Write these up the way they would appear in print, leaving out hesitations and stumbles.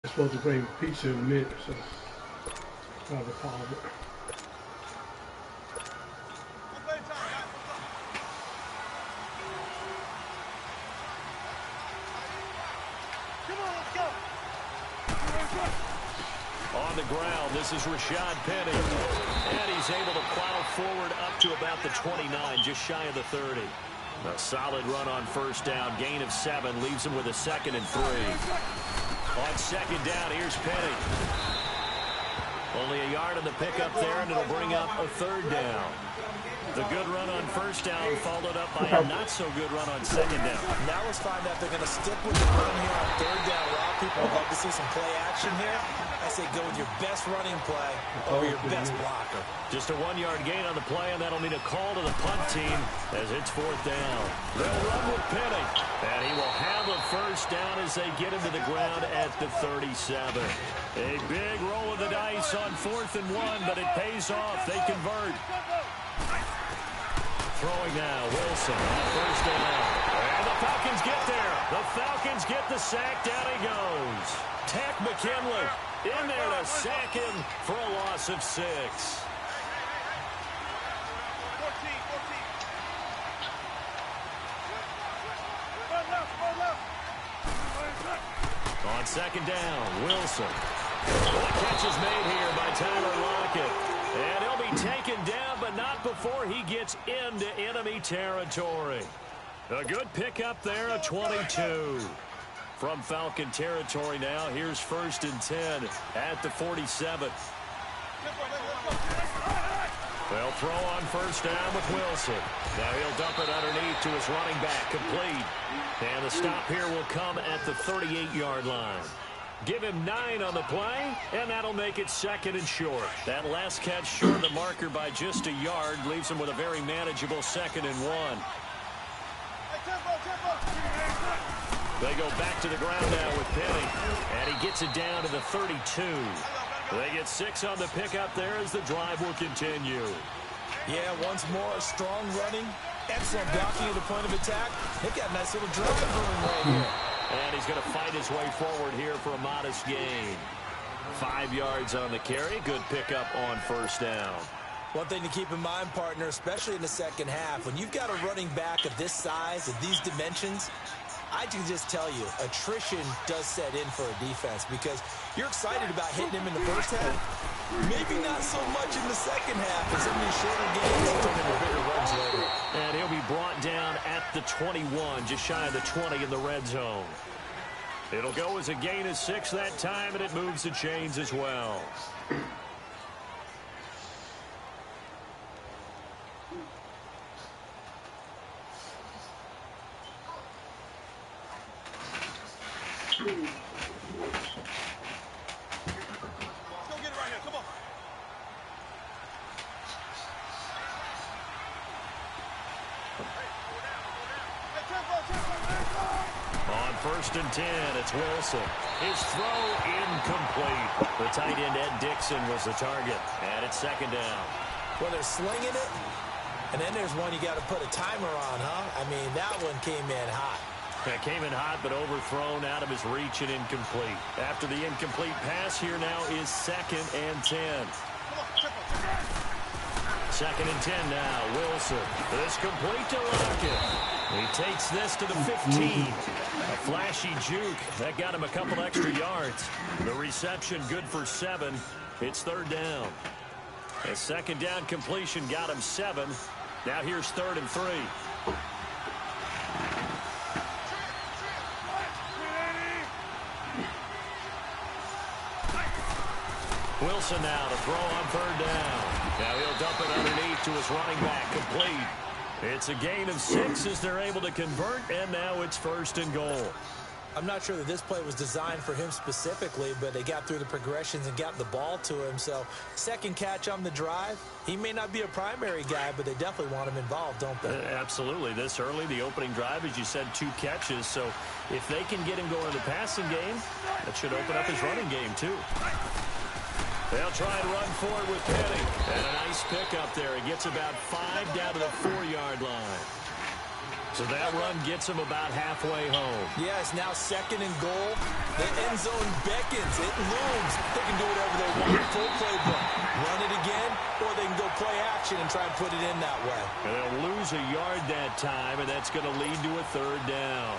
Supposed to bring pizza in a minute, so I'll call it. On the ground, this is Rashad Penny. And he's able to plow forward up to about the 29, just shy of the 30. A solid run on first down, gain of 7, leaves him with a 2nd and 3. On second down, here's Penny. Only a yard on the pickup there, and it'll bring up a 3rd down. The good run on first down followed up by a not-so-good run on second down. Now let's find out if they're going to stick with the run here on 3rd down. A lot of people would love to see some play action here. I say go with your best running play over your best blocker. Just a 1-yard gain on the play, and that'll mean a call to the punt team as it's 4th down. They'll run with Penny, and he will have a first down as they get him to the ground at the 37. A big roll of the dice on 4th and 1, but it pays off. They convert. Throwing now, Wilson on first down. And the Falcons get there. The Falcons get the sack. Down he goes. Tack McKinley in there to sack him for a loss of 6. On second down, Wilson. The catch is made here by Tyler Lockett. And he'll be taken down, but not before he gets into enemy territory. A good pickup there, a 22. From Falcon territory now, here's 1st and 10 at the 47. They'll throw on first down with Wilson. Now he'll dump it underneath to his running back, complete. And the stop here will come at the 38-yard line. Give him 9 on the play, and that'll make it 2nd and short. That last catch short of the marker by just a yard leaves him with a very manageable 2nd and 1. They go back to the ground now with Penny, and he gets it down to the 32. They get 6 on the pickup there as the drive will continue. Yeah, once more, strong running, excellent blocking at the point of attack. They've got a nice little drive going right here. And he's going to fight his way forward here for a modest gain. 5 yards on the carry. Good pickup on first down. One thing to keep in mind, partner, especially in the second half, when you've got a running back of this size, of these dimensions, I can just tell you, attrition does set in for a defense because you're excited about hitting him in the first half. Maybe not so much in the second half, but some of these shorter games turn into bigger runs later. And he'll be brought down at the 21, just shy of the 20 in the red zone. It'll go as a gain of 6 that time, and it moves the chains as well. On 1st and 10, it's Wilson. His throw incomplete. The tight end, Ed Dixon, was the target. And it's 2nd down. Well, they're slinging it. And then there's one you got to put a timer on, huh? I mean, that one came in hot. That came in hot, but overthrown, out of his reach and incomplete. After the incomplete pass, here now is 2nd and 10. 2nd and 10 now, Wilson. This complete to Lockett. He takes this to the 15. A flashy juke. That got him a couple extra yards. The reception good for 7. It's 3rd down. A 2nd down completion got him 7. Now here's 3rd and 3. Wilson now to throw on 3rd down. Now he'll dump it underneath to his running back, complete. It's a gain of 6 as they're able to convert, and now it's 1st and goal. I'm not sure that this play was designed for him specifically, but they got through the progressions and got the ball to him. So, 2nd catch on the drive. He may not be a primary guy, but they definitely want him involved, don't they? Absolutely. This early, the opening drive, as you said, 2 catches. So, if they can get him going in the passing game, that should open up his running game, too. They'll try and run forward with Penny. And a nice pickup there. He gets about 5 down to the 4-yard line. So that run gets him about halfway home. Yeah, it's now 2nd and goal. The end zone beckons. It looms. They can do whatever they want. Full playbook. Run it again, or they can go play action and try and put it in that way. And they'll lose a yard that time, and that's going to lead to a 3rd down.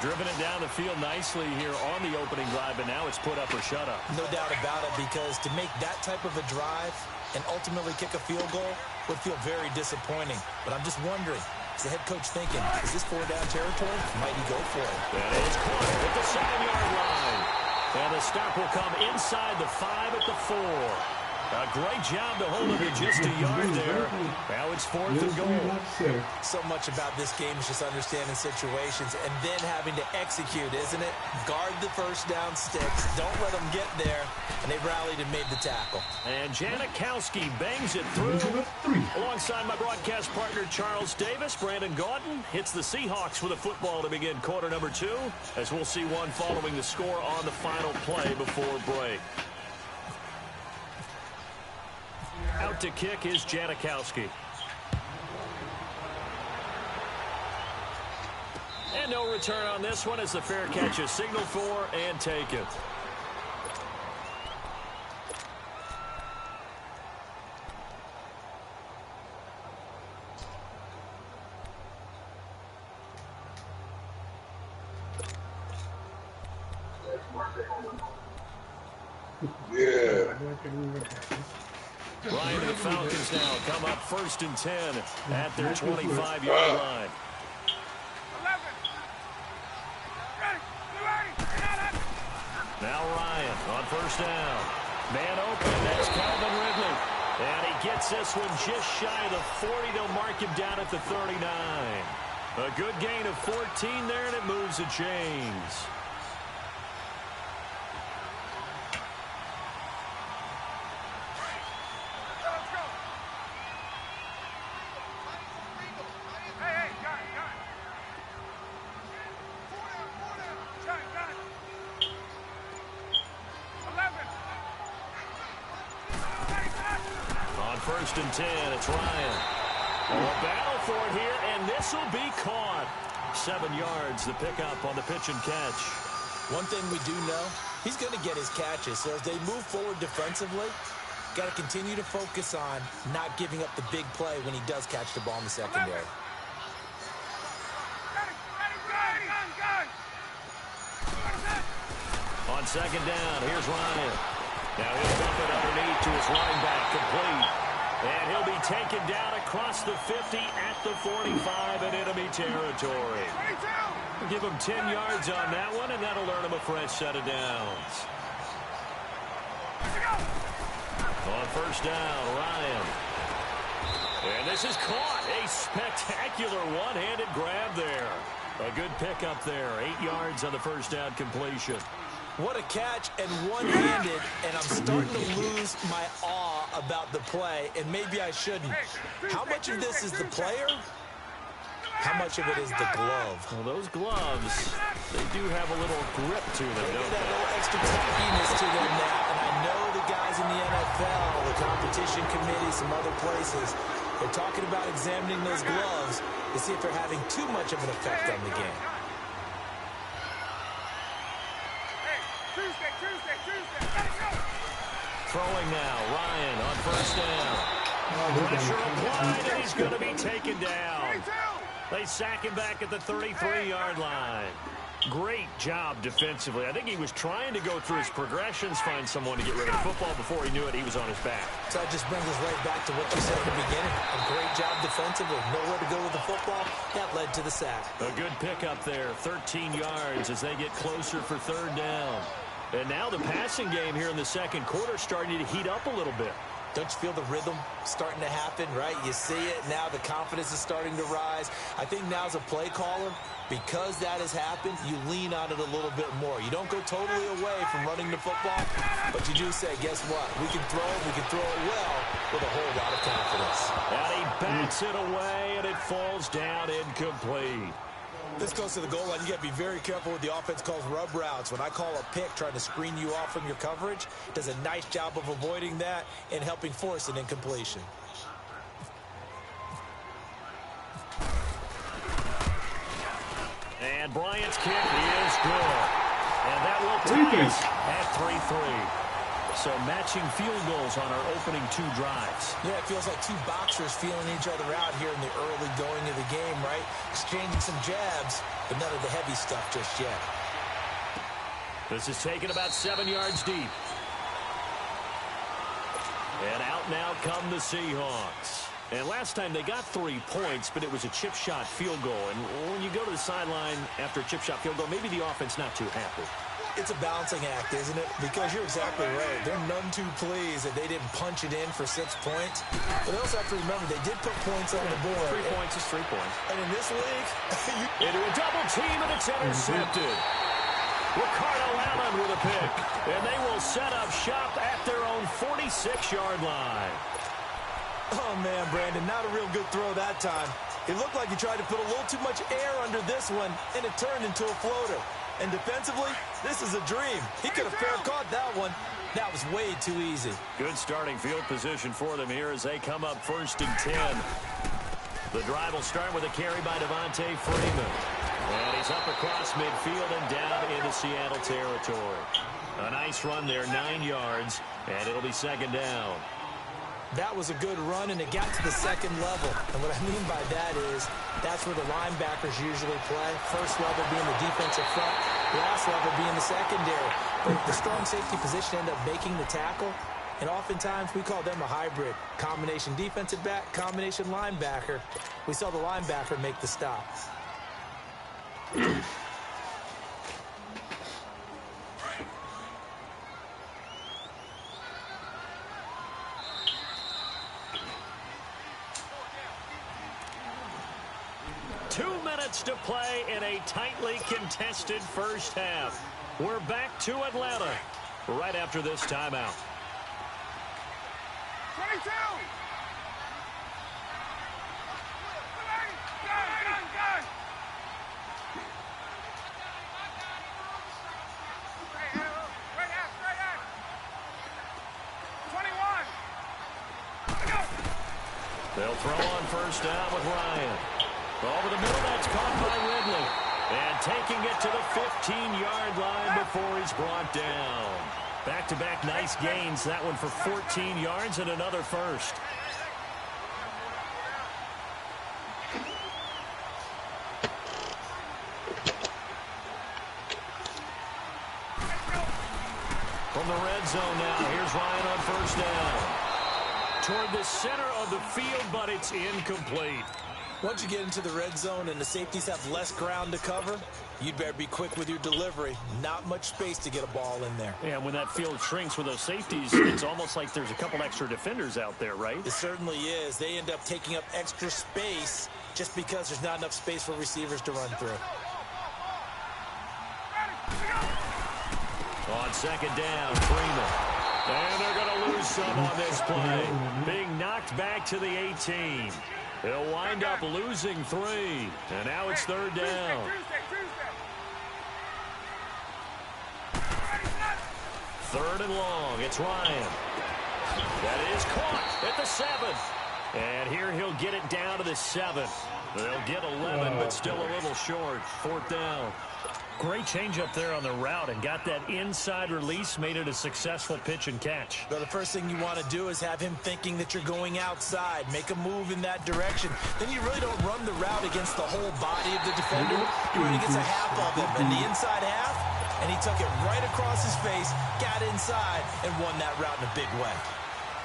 Driven it down the field nicely here on the opening drive, but now it's put up or shut up. No doubt about it, because to make that type of a drive and ultimately kick a field goal would feel very disappointing. But I'm just wondering, is the head coach thinking, is this 4-down territory? Might he go for it? That is caught at the 7-yard line. And the stop will come inside the 5 at the 4. A great job to hold him to just a yard there. Now it's 4th and goal. So much about this game is just understanding situations and then having to execute, isn't it? Guard the 1st down sticks. Don't let them get there. And they rallied and made the tackle. And Janikowski bangs it through. Alongside my broadcast partner, Charles Davis, Brandon Gaudin hits the Seahawks with a football to begin quarter number 2, as we'll see one following the score on the final play before break. Out to kick is Janikowski. And no return on this one as the fair catch is signaled for and taken. Yeah. Ryan and the Falcons now come up 1st and 10 at their 25-yard line. Now Ryan on 1st down. Man open, that's Calvin Ridley. And he gets this one just shy of the 40. They'll mark him down at the 39. A good gain of 14 there, and it moves the chains. On 1st and 10, it's Ryan. A battle for it here, and this will be caught. 7 yards, the pickup on the pitch and catch. One thing we do know, he's going to get his catches. So as they move forward defensively, got to continue to focus on not giving up the big play when he does catch the ball in the secondary. On 2nd down, here's Ryan. Now he'll dump it underneath to his running back, complete. And he'll be taken down across the 50 at the 45 in enemy territory. Give him 10 yards on that one, and that'll earn him a fresh set of downs. On 1st down, Ryan. And this is caught. A spectacular one-handed grab there. A good pickup there. 8 yards on the 1st down completion. What a catch, and one-handed, and I'm starting to lose my awe about the play, and maybe I shouldn't. How much of this is the player? How much of it is the glove? Well, those gloves, they do have a little grip to them, They don't get that they? little extra tackiness to them now, and I know the guys in the NFL, the competition committee, some other places, they're talking about examining those gloves to see if they're having too much of an effect on the game. Throwing now, Ryan on 1st down. Pressure applied, and he's going to be taken down. They sack him back at the 33-yard line. Great job defensively. I think he was trying to go through his progressions, find someone to get rid of the football. Before he knew it, he was on his back. So that just brings us right back to what you said at the beginning. A great job defensively. Nowhere to go with the football. That led to the sack. A good pickup there, 13 yards as they get closer for 3rd down. And now the passing game here in the 2nd quarter starting to heat up a little bit. Don't you feel the rhythm starting to happen, right? You see it. Now the confidence is starting to rise. I think now as a play caller, because that has happened, you lean on it a little bit more. You don't go totally away from running the football, but you do say, guess what? We can throw it. We can throw it well with a whole lot of confidence. And he bats it away, and it falls down incomplete. This goes to the goal line. You got to be very careful with the offense calls rub routes. When I call a pick trying to screen you off from your coverage, does a nice job of avoiding that and helping force an incompletion. And Bryant's kick is good. And that will tie us at 3-3. So matching field goals on our opening 2 drives. Yeah, it feels like 2 boxers feeling each other out here in the early going of the game, right? Exchanging some jabs, but none of the heavy stuff just yet. This is taken about 7 yards deep. And out now come the Seahawks. And last time they got 3 points, but it was a chip shot field goal. And when you go to the sideline after a chip shot field goal, maybe the offense not too happy. It's a balancing act, isn't it? Because you're exactly right. They're none too pleased that they didn't punch it in for 6 points. But they also have to remember they did put points on the board. 3 points is 3 points. And in this league, into a double team, and it's intercepted. Ricardo Allen with a pick. And they will set up shop at their own 46-yard line. Oh, man, Brandon, not a real good throw that time. It looked like he tried to put a little too much air under this one, and it turned into a floater. And defensively, this is a dream. He could have fair caught that one. That was way too easy. Good starting field position for them here as they come up 1st and 10. The drive will start with a carry by Devontae Freeman. And he's up across midfield and down into Seattle territory. A nice run there, 9 yards, and it'll be 2nd down. That was a good run, and it got to the 2nd level. And what I mean by that is that's where the linebackers usually play. First level being the defensive front, last level being the secondary. But the strong safety position end up making the tackle, and oftentimes we call them a hybrid. Combination defensive back, combination linebacker. We saw the linebacker make the stop. 2 minutes to play in a tightly contested first half. We're back to Atlanta right after this timeout. 22! They'll throw on 1st down with Ryan. Over the middle, that's caught by Ridley. And taking it to the 15-yard line before he's brought down. Back-to-back nice gains. That one for 14 yards and another first. From the red zone now, here's Ryan on 1st down. Toward the center of the field, but it's incomplete. Once you get into the red zone and the safeties have less ground to cover, you'd better be quick with your delivery. Not much space to get a ball in there. Yeah, when that field shrinks with those safeties, it's almost like there's a couple extra defenders out there, right? It certainly is. They end up taking up extra space just because there's not enough space for receivers to run through. On 2nd down, Freeman. And they're going to lose some on this play. Being knocked back to the 18. They'll wind up losing 3. And now it's 3rd down. 3rd and long. It's Ryan. That is caught at the 7. And here he'll get it down to the 7. They'll get 11, but still a little short. 4th down. Great change up there on the route and got that inside release, made it a successful pitch and catch. But the first thing you want to do is have him thinking that you're going outside. Make a move in that direction. Then you really don't run the route against the whole body of the defender. You run against a half of him in the inside half, and he took it right across his face, got inside, and won that route in a big way.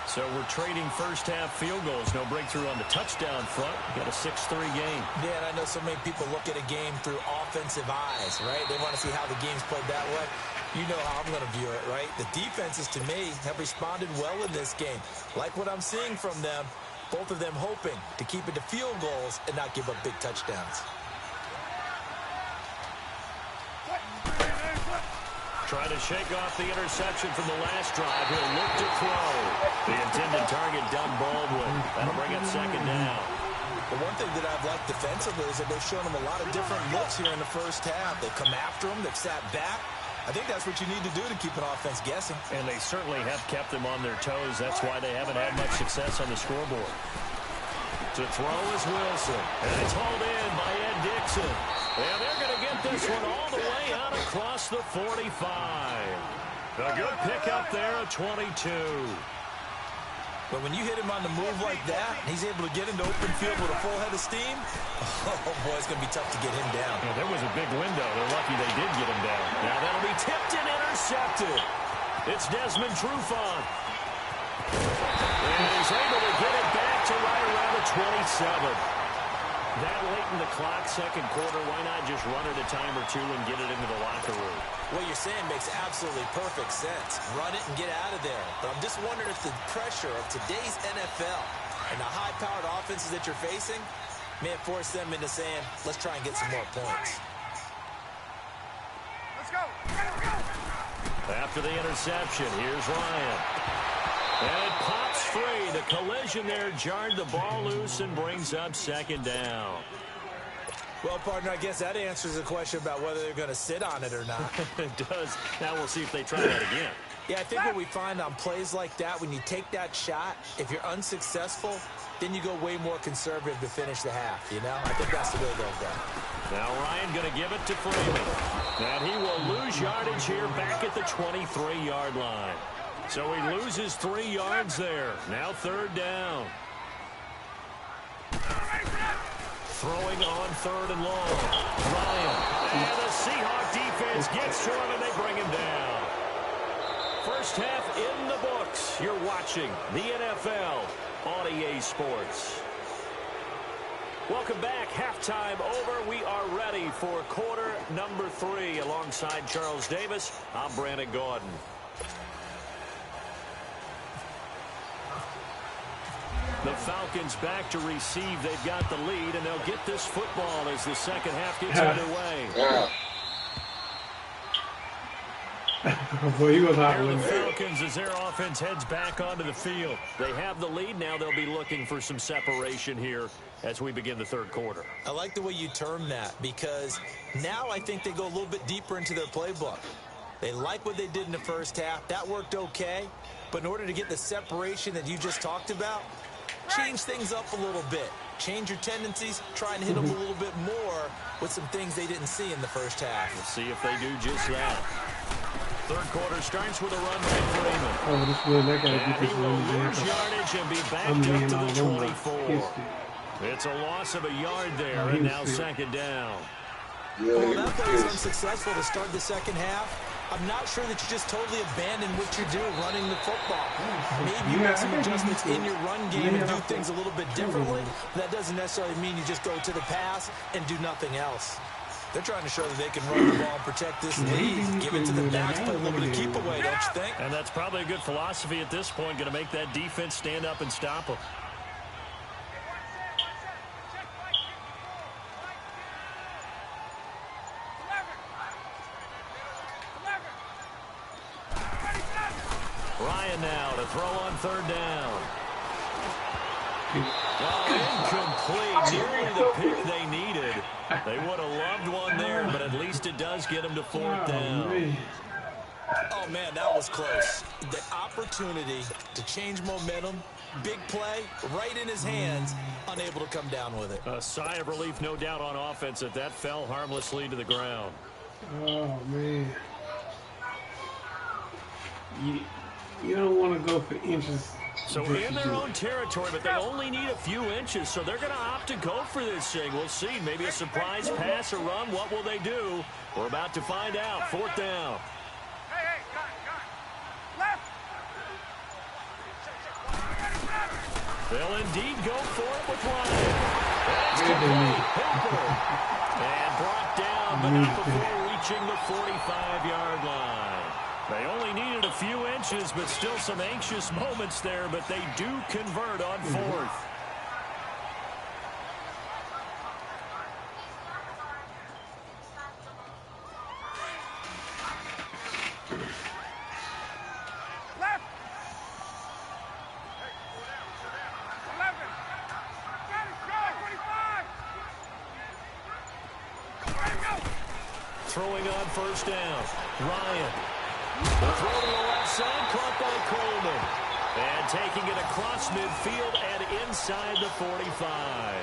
So we're trading first half field goals. No breakthrough on the touchdown front. Got a 6-3 game. Yeah, and I know so many people look at a game through offensive eyes, right? They want to see how the game's played that way. You know how I'm going to view it, right? The defenses, to me, have responded well in this game. Like what I'm seeing from them, both of them hoping to keep it to field goals and not give up big touchdowns. Trying to shake off the interception from the last drive. He'll look to throw. The intended target, Doug Baldwin. That'll bring up 2nd down. The one thing that I've liked defensively is that they've shown him a lot of different looks here in the first half. They've come after him. They've sat back. I think that's what you need to do to keep an offense guessing. And they certainly have kept them on their toes. That's why they haven't had much success on the scoreboard. To throw is Wilson. And it's hauled in by Ed Dixon. And they're going to get get this one all the way out across the 45. A good pickup there at 22. But when you hit him on the move like that, he's able to get into open field with a full head of steam, oh, boy, it's going to be tough to get him down. Yeah, there was a big window. They're lucky they did get him down. Now that'll be tipped and intercepted. It's Desmond Trufant. And he's able to get it back to right around the 27. That late in the clock, second quarter, why not just run it a time or two and get it into the locker room? What you're saying makes absolutely perfect sense. Run it and get out of there. But I'm just wondering if the pressure of today's NFL and the high-powered offenses that you're facing may have forced them into saying, let's try and get some more points. Let's go. Let's go. After the interception, here's Ryan. And it pops free. The collision there jarred the ball loose and brings up second down. Well, partner, I guess that answers the question about whether they're going to sit on it or not. It does. Now we'll see if they try that again. Yeah, I think what we find on plays like that, when you take that shot, if you're unsuccessful, then you go way more conservative to finish the half, you know? I think that's the way they'll go. Now Ryan going to give it to Freeman. And he will lose yardage here back at the 23-yard line. So he loses 3 yards there. Now third down. Throwing on third and long. Ryan. And the Seahawk defense gets to him and they bring him down. First half in the books. You're watching the NFL on EA Sports. Welcome back. Halftime over. We are ready for quarter number 3. Alongside Charles Davis, I'm Brandon Gordon. The Falcons back to receive. They've got the lead, and they'll get this football as the second half gets underway. Boy, he was hot. Here are the Falcons as their offense heads back onto the field. They have the lead. Now they'll be looking for some separation here as we begin the third quarter. I like the way you term that, because now I think they go a little bit deeper into their playbook. They like what they did in the first half. That worked okay. But in order to get the separation that you just talked about, change things up a little bit. Change your tendencies. Try and hit them a little bit more with some things they didn't see in the first half. We'll see if they do just that. Third quarter starts with a run by Freeman. Oh, this one, that guy And he will lose yardage and be backed up to the 24. It's a loss of a yard there, and now second down. Well, that play was unsuccessful to start the second half. I'm not sure that you just totally abandon what you're doing running the football. Maybe you make some adjustments in your run game and do things a little bit differently. That doesn't necessarily mean you just go to the pass and do nothing else. They're trying to show that they can run the ball and protect this lead. Give it to the backs, play a little bit of keep away, don't you think? And that's probably a good philosophy at this point, going to make that defense stand up and stop them. Ryan now to throw on third down. Oh, incomplete. Nearly the pick they needed. They would have loved one there, but at least it does get them to fourth down. Oh, man, that was close. The opportunity to change momentum, big play, right in his hands, unable to come down with it. A sigh of relief, no doubt, on offense that that fell harmlessly to the ground. Oh, man. You don't want to go for inches. So in their own territory, but they only need a few inches, so they're going to opt to go for this thing. We'll see. Maybe a surprise pass or run. What will they do? We're about to find out. Fourth down. Hey, got left. They'll indeed go for it with Ryan. That's complete. Hooper. And brought down, but not before reaching the 45-yard line. They only needed a few inches, but still some anxious moments there, but they do convert on fourth. Left. 11. Got it. Go. 25. Go. Throwing on first down. Ryan. The throw to the left side, caught by Coleman. And taking it across midfield and inside the 45.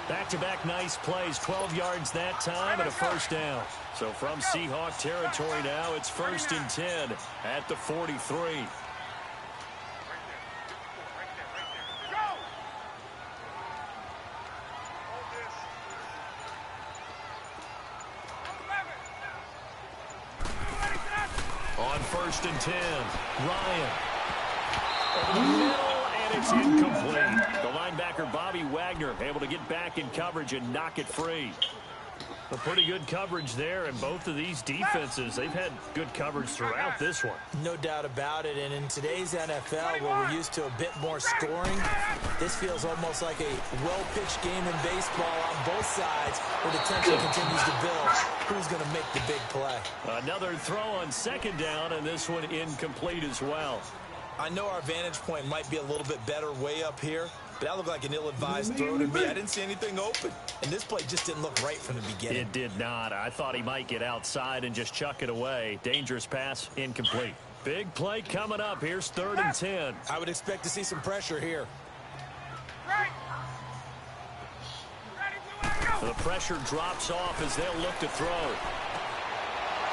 Back-to-back nice plays, 12 yards that time and a first down. So from Seahawk territory now, it's 1st and 10 at the 43. On 1st and 10, Ryan. Over the middle, and it's incomplete. The linebacker, Bobby Wagner, able to get back in coverage and knock it free. A pretty good coverage there, and both of these defenses, they've had good coverage throughout this one. No doubt about it, and in today's NFL, where we're used to a bit more scoring, this feels almost like a well-pitched game in baseball on both sides, where the tension continues to build. Who's going to make the big play? Another throw on 2nd down, and this one incomplete as well. I know our vantage point might be a little bit better way up here, but that looked like an ill-advised throw to me. I didn't see anything open, and this play just didn't look right from the beginning. It did not. I thought he might get outside and just chuck it away. Dangerous pass, incomplete. Big play coming up. Here's 3rd and 10. I would expect to see some pressure here. The pressure drops off as they'll look to throw.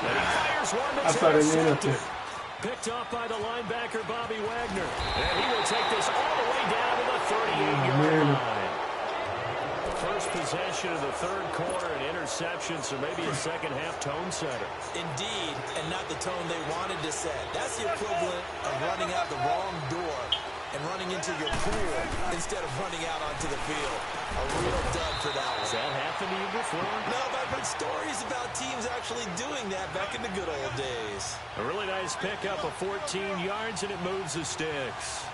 And he fires one that's intercepted. Picked off by the linebacker, Bobby Wagner. And he will take this all the way down to the 38-yard line. First possession of the 3rd quarter, an interception, so maybe a second-half tone setter. Indeed, and not the tone they wanted to set. That's the equivalent of running out the wrong door and running into your pool instead of running out onto the field. A real dud for that one. Has that happened to you before? No, but I've heard stories about teams actually doing that back in the good old days. A really nice pickup of 14 yards, and it moves the sticks.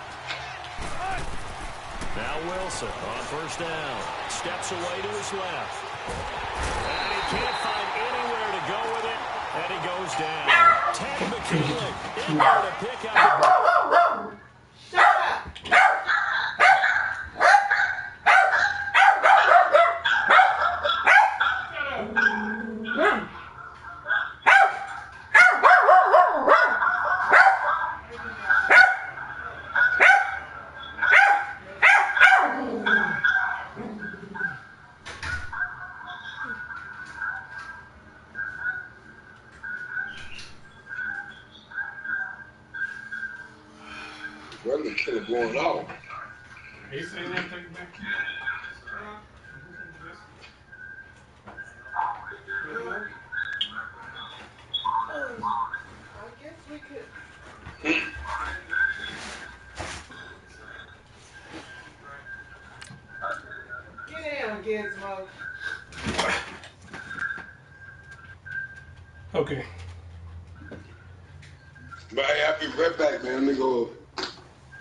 Now Wilson on 1st down. Steps away to his left. And he can't find anywhere to go with it, and he goes down. Ted McKinley in there to pick up. Brother killer going out. He said he want to take it back. I guess we could. Get down, Gizmo. Okay. Man, I'll be right back, man. Let me go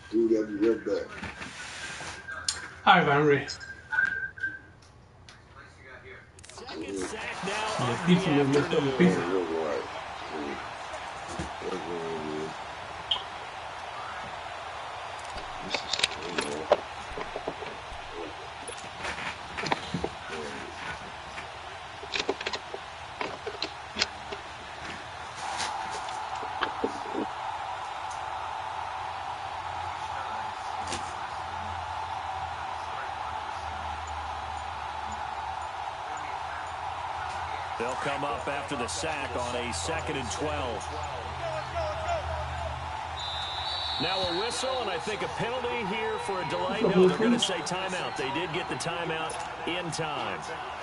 do that. I'll be right back. Hi, I'm ready. Second sack now The of pizza the was messed up with pizza. They'll come up after the sack on a 2nd and 12. Now a whistle, and I think a penalty here for a delay. No, they're going to say timeout. They did get the timeout in time.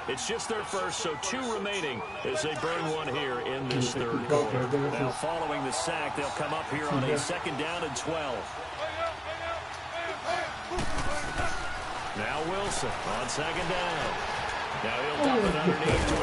It's just their first, so 2 remaining as they burn one here in this 3rd quarter. Now following the sack, they'll come up here on a 2nd down and 12. Now Wilson on 2nd down. Now he'll dump it underneath to